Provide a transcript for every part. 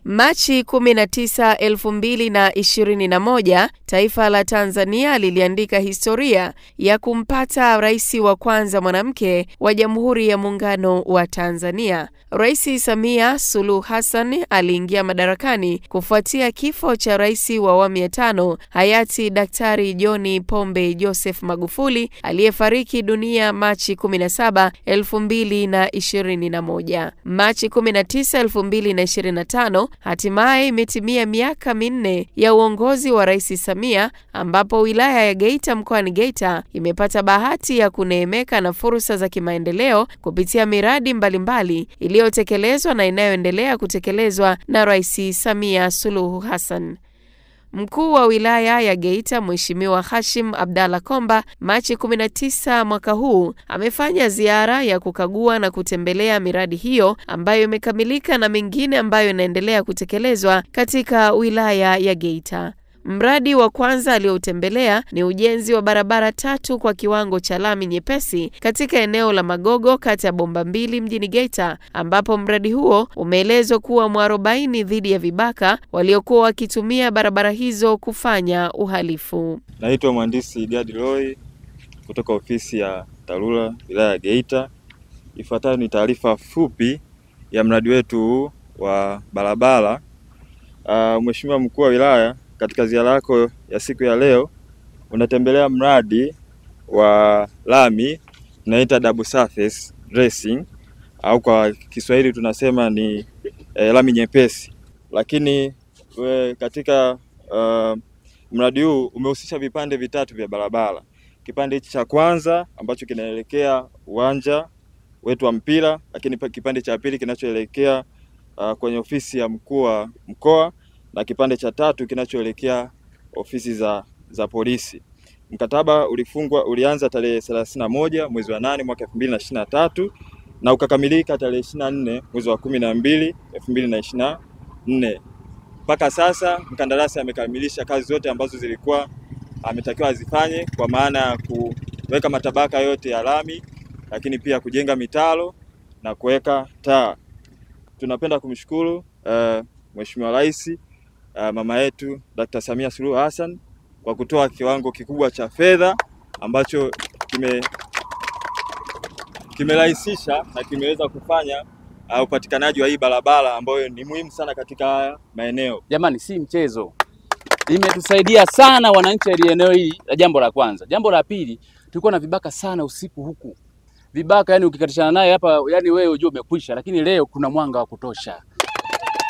Machi 19, 2021, taifa la Tanzania liliandika historia ya kumpata rais wa kwanza mwanamke wa Jamhuri ya Muungano wa Tanzania. Rais Samia Suluhu Hassan aliingia madarakani kufuatia kifo cha rais wa awamu ya 5 hayati Daktari John Pombe Joseph Magufuli aliyefariki dunia Machi 17, 2021. Machi 19, 2025 hatimaye imetimia miaka 4 ya uongozi wa Rais Samia, ambapo wilaya ya Geita mkoani Geita imepata bahati ya kuneemeka na fursa za kimaendeleo kupitia miradi mbalimbali iliyotekelezwa na inayoendelea kutekelezwa na Rais Samia Suluhu Hassan. Mkuu wa wilaya ya Geita Mheshimiwa Hashim Abdalla Komba Machi 19 mwaka huu amefanya ziara ya kukagua na kutembelea miradi hiyo ambayo imekamilika na mingine ambayo inaendelea kutekelezwa katika wilaya ya Geita. Mradi wa kwanza alioutembelea ni ujenzi wa barabara 3 kwa kiwango cha lami nyepesi katika eneo la Magogo kata ya Bomba Mbili mjini Geita, ambapo mradi huo umeelezwa kuwa mwarobaini dhidi ya vibaka waliokuwa wakitumia barabara hizo kufanya uhalifu. Naitwa Mhandisi Gadi Roy kutoka ofisi ya TARURA wilaya ya Geita. Ifuatayo ni taarifa fupi ya mradi wetu wa barabara. Mheshimiwa mkuu wa wilaya, katika ziara yako ya siku ya leo unatembelea mradi wa lami tunaita double surface dressing au kwa Kiswahili tunasema ni lami nyepesi. Lakini katika mradi huu umehusisha vipande vitatu vya barabara. Kipande cha kwanza ambacho kinaelekea uwanja wetu wa mpira, lakini kipande cha pili kinachoelekea kwenye ofisi ya mkuu wa mkoa, na kipande cha tatu kinachoelekea ofisi za polisi. Mkataba ulianza tarehe 31 mwezi wa 8 mwaka 2023 na ukakamilika tarehe 24 mwezi wa 12 2024. Mpaka sasa mkandarasi amekamilisha kazi zote ambazo zilikuwa ametakiwa azifanye, kwa maana ya kuweka matabaka yote ya lami, lakini pia kujenga mitaro na kuweka taa. Tunapenda kumshukuru Mheshimiwa Rais mama yetu Dr. Samia Suluhu Hassan kwa kutoa kiwango kikubwa cha fedha ambacho kimerahisisha na kimeweza kufanya upatikanaji wa hii barabara ambayo ni muhimu sana katika haya maeneo. Jamani, si mchezo. Imetusaidia sana wananchi wa eneo hili, jambo la kwanza. Jambo la pili, tulikuwa na vibaka sana usiku huku. Vibaka yani ukikatishana naye hapa yani wewe unajua umekwisha, lakini leo kuna mwanga wa kutosha.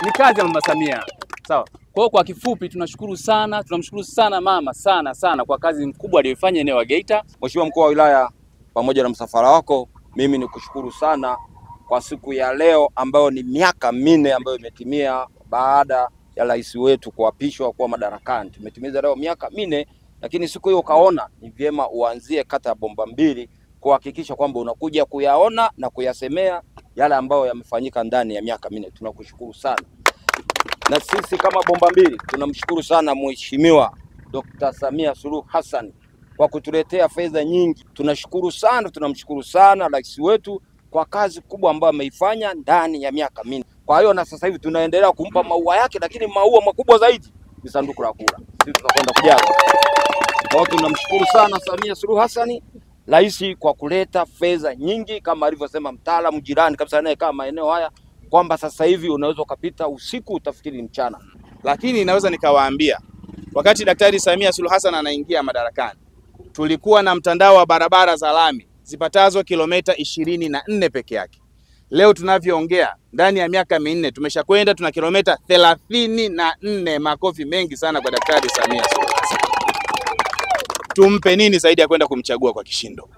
Ni kazi ya Mama Samia. Sawa. Kwa kifupi tunamshukuru sana mama sana kwa kazi kubwa aliyofanya eneo la Geita. Mheshimiwa mkuu wa wilaya, pamoja na msafara wako, mimi nikushukuru sana kwa siku ya leo ambayo ni miaka 4 ambayo imetimia baada ya rais wetu kuapishwa kuwa madarakani. Tumetimiza leo miaka 4, lakini siku hiyo kaona ni vyema uanzie kata ya Bomba Mbili kuhakikisha kwamba unakuja kuyaona na kuyasemea yale ambayo yamefanyika ndani ya miaka 4. Tunakushukuru sana. Na sisi kama Bomba Mbili tunamshukuru sana Mheshimiwa Dr. Samia Suluhu Hassan kwa kutuletea fedha nyingi. Tunamshukuru sana rais wetu kwa kazi kubwa ambayo ameifanya ndani ya miaka 4. Kwa hiyo na sasa hivi tunaendelea kumpa maua yake, lakini maua makubwa zaidi ni sanduku la kura. Sisi tutakwenda kujaza. Kwa hiyo tunamshukuru sana Samia Suluhu Hassan rais kwa kuleta fedha nyingi, kama alivyosema mtaalamu jirani kabisa anayekaa maeneo haya kwamba sasa hivi unaweza ukapita usiku utafikiri mchana. Lakini naweza nikawaambia, wakati Daktari Samia Suluhu Hassan anaingia madarakani, tulikuwa na mtandao wa barabara za lami zipatazo kilomita 24 peke yake. Leo tunavyoongea, ndani ya miaka 4 tumeshakwenda tuna kilomita 34. Makofi mengi sana kwa Daktari Samia Suluhu Hassan. Tumpe nini zaidi ya kwenda kumchagua kwa kishindo?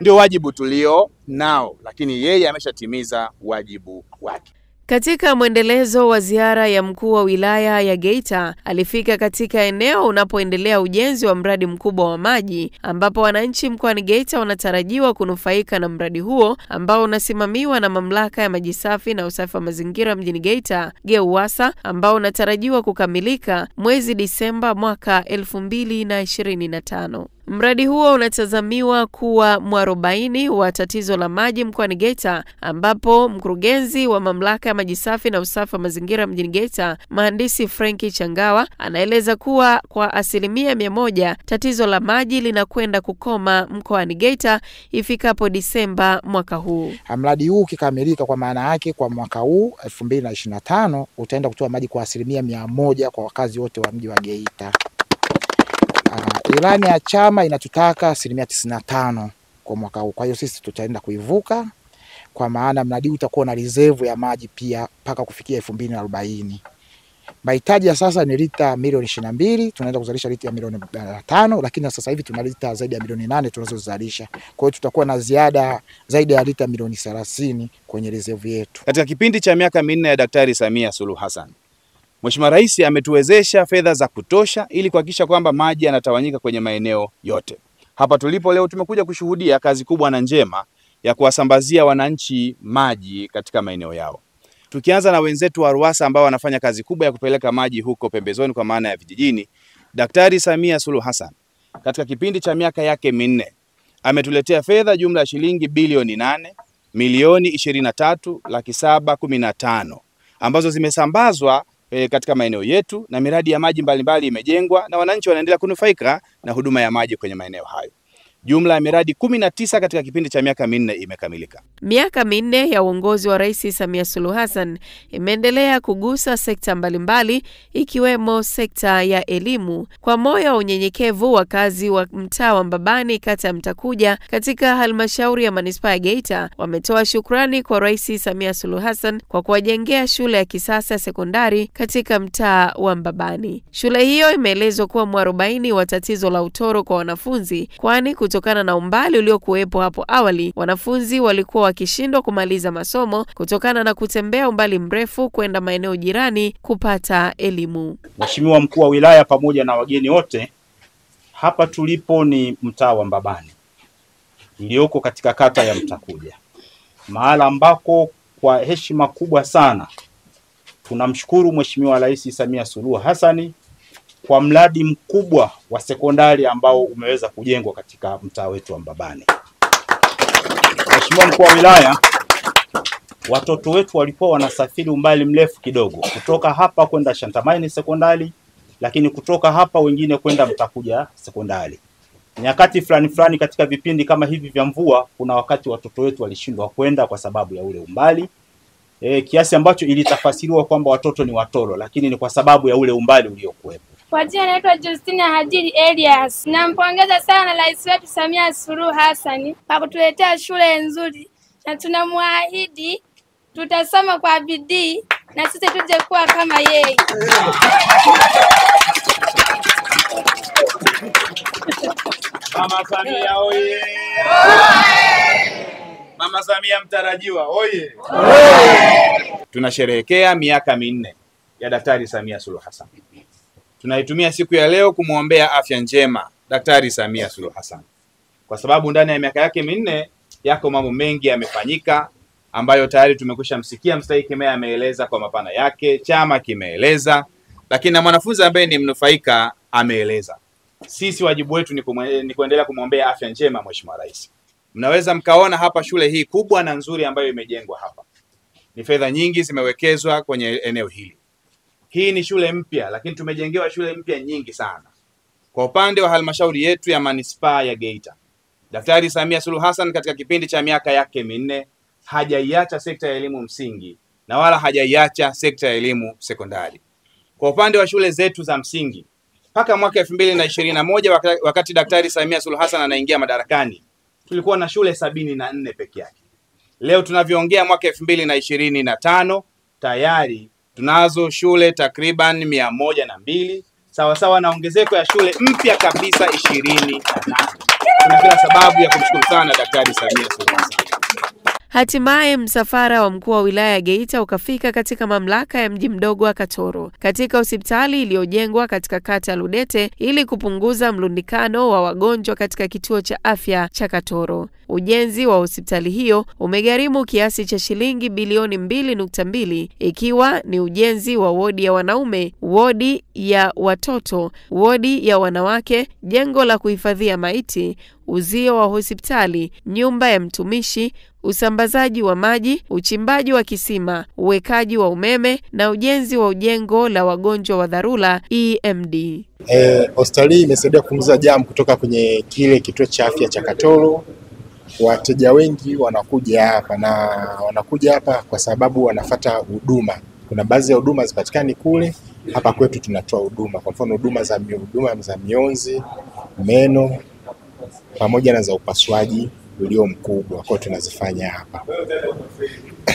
Ndio wajibu tulio nao, lakini yeye ameshatimiza wajibu wake. Katika mwendelezo wa ziara ya mkuu wa wilaya ya Geita, alifika katika eneo unapoendelea ujenzi wa mradi mkubwa wa maji, ambapo wananchi mkoani Geita wanatarajiwa kunufaika na mradi huo ambao unasimamiwa na Mamlaka ya Maji Safi na Usafi wa Mazingira mjini Geita, GEUWASA, ambao unatarajiwa kukamilika mwezi Disemba mwaka 2025. Mradi huo unatazamiwa kuwa mwarobaini wa tatizo la maji mkoani Geita, ambapo mkurugenzi wa mamlaka ya maji safi na usafi wa mazingira mjini Geita, Mhandisi Franki Changawa, anaeleza kuwa kwa 100% tatizo la maji linakwenda kukoma mkoani Geita ifikapo Disemba mwaka huu. Mradi huu ukikamilika, kwa maana yake kwa mwaka huu 2025 utaenda kutoa maji kwa 100% kwa wakazi wote wa mji wa Geita. Ilani ya chama inatutaka 95% kwa mwaka huu. Kwa hiyo sisi tutaenda kuivuka, kwa maana mradi utakuwa na reserve ya maji pia mpaka kufikia 2040. Mahitaji ya sasa ni lita milioni 22, tunaenda kuzalisha lita milioni 5, lakini sasa hivi tuna lita zaidi ya milioni 8 tunazozalisha. Kwa hiyo tutakuwa na ziada zaidi ya lita milioni 30 kwenye reserve yetu. Katika kipindi cha miaka 4 ya Daktari Samia Suluhu Hassan, Mheshimiwa Rais ametuwezesha fedha za kutosha ili kuhakikisha kwamba maji yanatawanyika kwenye maeneo yote. Hapa tulipo leo tumekuja kushuhudia kazi kubwa na njema ya kuwasambazia wananchi maji katika maeneo yao. Tukianza na wenzetu wa RUWASA ambao wanafanya kazi kubwa ya kupeleka maji huko pembezoni kwa maana ya vijijini, Daktari Samia Suluhu Hassan katika kipindi cha miaka yake 4 ametuletea fedha jumla ya shilingi bilioni 8,023,715 ambazo zimesambazwa katika maeneo yetu, na miradi ya maji mbalimbali imejengwa na wananchi wanaendelea kunufaika na huduma ya maji kwenye maeneo hayo. Jumla ya miradi 19 katika kipindi cha miaka 4 imekamilika. Miaka 4 ya uongozi wa Rais Samia Suluhu Hassan imeendelea kugusa sekta mbalimbali ikiwemo sekta ya elimu. Kwa moyo wa unyenyekevu, wakazi wa mtaa wa Mbabani, kata ya Mtakuja, katika halmashauri ya manispaa ya Geita wametoa shukrani kwa Rais Samia Suluhu Hassan kwa kuwajengea shule ya kisasa sekondari katika mtaa wa Mbabani. Shule hiyo imeelezwa kuwa mwarobaini wa tatizo la utoro kwa wanafunzi, kwani kutokana na umbali uliokuwepo hapo awali, wanafunzi walikuwa wakishindwa kumaliza masomo kutokana na kutembea umbali mrefu kwenda maeneo jirani kupata elimu. Mheshimiwa Mkuu wa Wilaya pamoja na wageni wote, hapa tulipo ni mtaa wa Mbabani iliyoko katika kata ya Mtakuja, mahala ambako kwa heshima kubwa sana tunamshukuru Mheshimiwa Rais Samia Suluhu Hassan kwa mradi mkubwa wa sekondari ambao umeweza kujengwa katika mtaa wetu wa Mbabani. Mheshimiwa Mkuu wa Wilaya, watoto wetu walikuwa wanasafiri umbali mrefu kidogo kutoka hapa kwenda Shantamaini sekondari, lakini kutoka hapa wengine kwenda Mtakuja sekondari. Nyakati fulani katika vipindi kama hivi vya mvua, kuna wakati watoto wetu walishindwa kwenda kwa sababu ya ule umbali. Kiasi ambacho ilitafasiriwa kwamba watoto ni watoro, lakini ni kwa sababu ya ule umbali uliokuwepo. Kwa jina naitwa Justina Hadidi Elias. Nampongeza sana Rais wetu Samia Suluhu Hassan kwa kutuletea shule nzuri, na tunamwahidi tutasoma kwa bidii na sisi tuje kuwa kama yeye. Mama Samia oye! Mama Samia mtarajiwa oye! Tunasherehekea miaka 4 ya Daktari Samia Suluhu Hassan. Tunaitumia siku ya leo kumwombea afya njema Daktari Samia Suluhu Hassan, kwa sababu ndani ya miaka yake 4 yako mambo mengi yamefanyika ambayo tayari tumekwisha msikia mstahiki meya ameeleza kwa mapana yake, chama kimeeleza, lakini na mwanafunzi ambaye ni mnufaika ameeleza. Sisi wajibu wetu ni kuendelea kumwombea afya njema Mheshimiwa Rais. Mnaweza mkaona hapa shule hii kubwa na nzuri ambayo imejengwa hapa. Ni fedha nyingi zimewekezwa kwenye eneo hili. Hii ni shule mpya, lakini tumejengewa shule mpya nyingi sana. Kwa upande wa halmashauri yetu ya manispaa ya Geita, Daktari Samia Suluhu Hassan katika kipindi cha miaka yake 4 hajaiacha sekta ya elimu msingi na wala hajaiacha sekta ya elimu sekondari. Kwa upande wa shule zetu za msingi, mpaka mwaka 2021 wakati Daktari Samia Suluhu Hassan anaingia madarakani, tulikuwa na shule 74 peke yake. Leo tunavyoongea mwaka 2025 tayari tunazo shule takriban 102, sawa na ongezeko ya shule mpya kabisa 28. Tuna kila sababu ya kumshukuru sana Daktari Samia Suluhu Hassan. Hatimaye msafara wa mkuu wa wilaya ya Geita ukafika katika mamlaka ya mji mdogo wa Katoro, katika hospitali iliyojengwa katika kata ya Ludete ili kupunguza mlundikano wa wagonjwa katika kituo cha afya cha Katoro. Ujenzi wa hospitali hiyo umegharimu kiasi cha shilingi bilioni 2.2, ikiwa ni ujenzi wa wodi ya wanaume, wodi ya watoto, wodi ya wanawake, jengo la kuhifadhia maiti, uzio wa hospitali, nyumba ya mtumishi, usambazaji wa maji, uchimbaji wa kisima, uwekaji wa umeme na ujenzi wa ujengo la wagonjwa wa dharura EMD. Hospitali imesaidia kupunguza jamu kutoka kwenye kile kituo cha afya cha Katoro. Wateja wengi wanakuja hapa kwa sababu wanafuata huduma. Kuna baadhi ya huduma zipatikani kule, hapa kwetu tunatoa huduma. Kwa mfano huduma za mionzi, meno pamoja na za upasuaji ulio mkubwa, kwa tunazifanya hapa.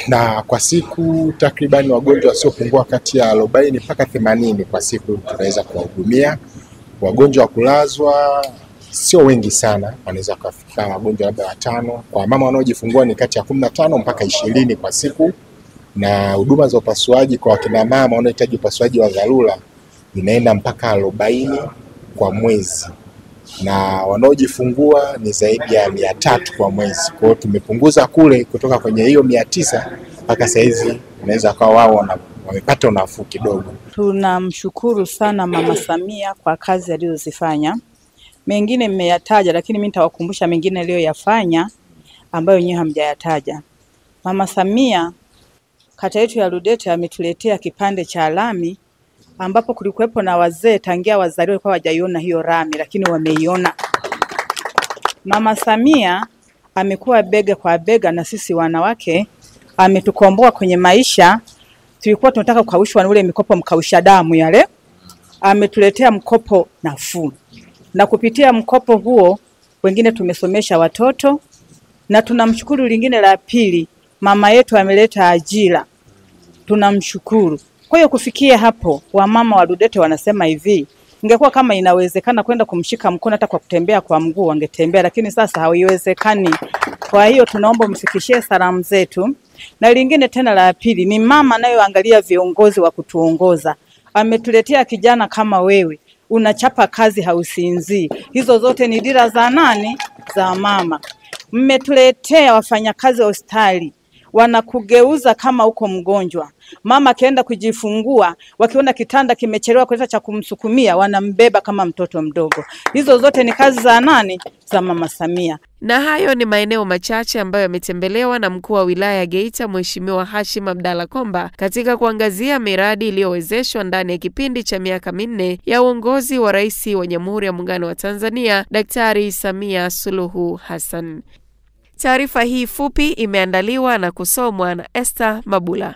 Na kwa siku takriban wagonjwa wasiopungua kati ya 40 mpaka 80 kwa siku tunaweza kuwahudumia. Wagonjwa wa kulazwa sio wengi sana, wanaweza kufika wagonjwa labda 5. Kwa mama wanaojifungua ni kati ya 15 mpaka 20 kwa siku. Na huduma za upasuaji kwa kina mama wanaohitaji upasuaji wa dharura inaenda mpaka 40 kwa mwezi. Na wanaojifungua ni zaidi ya 300 kwa mwezi. Kwa hiyo tumepunguza kule kutoka kwenye hiyo 900 mpaka saizi unaweza kwa wao wamepata unafuu kidogo. Tunamshukuru sana Mama Samia kwa kazi alizozifanya. Mengine mmeyataja, lakini mimi nitawakumbusha mengine aliyoyafanya ambayo nyewe hamjayataja. Mama Samia kata yetu ya Ludete ametuletea kipande cha lami ambapo kulikuwepo na wazee tangia wazaliwa walikuwa hawajaiona hiyo lami, lakini wameiona. Mama Samia amekuwa bega kwa bega na sisi wanawake, ametukomboa kwenye maisha. Tulikuwa tunataka kukaushwa na ule mikopo mkausha damu yale, ametuletea mkopo nafuu. Na kupitia mkopo huo wengine tumesomesha watoto, na tunamshukuru. Lingine la pili, mama yetu ameleta ajira, tunamshukuru. Kwa hiyo kufikia hapo, wamama wa Ludete wanasema hivi, ingekuwa kama inawezekana kwenda kumshika mkono hata kwa kutembea kwa mguu wangetembea, lakini sasa haiwezekani. Kwa hiyo tunaomba mfikishie salamu zetu. Na lingine tena la pili, ni mama anayoangalia viongozi wa kutuongoza. Ametuletea kijana kama wewe, unachapa kazi hausinzii. Hizo zote ni dira za nani? Za mama. Mmetuletea wafanyakazi wa hospitali, wanakugeuza kama uko mgonjwa. Mama akienda kujifungua, wakiona kitanda kimechelewa kuleta cha kumsukumia, wanambeba kama mtoto mdogo. Hizo zote ni kazi za nani? Za Mama Samia. Na hayo ni maeneo machache ambayo yametembelewa na mkuu wa wilaya ya Geita Mheshimiwa Hashim Abdalla Komba katika kuangazia miradi iliyowezeshwa ndani ya kipindi cha miaka 4 ya uongozi wa Rais wa Jamhuri ya Muungano wa Tanzania Daktari Samia Suluhu Hassan. Taarifa hii fupi imeandaliwa na kusomwa na Esther Mabula.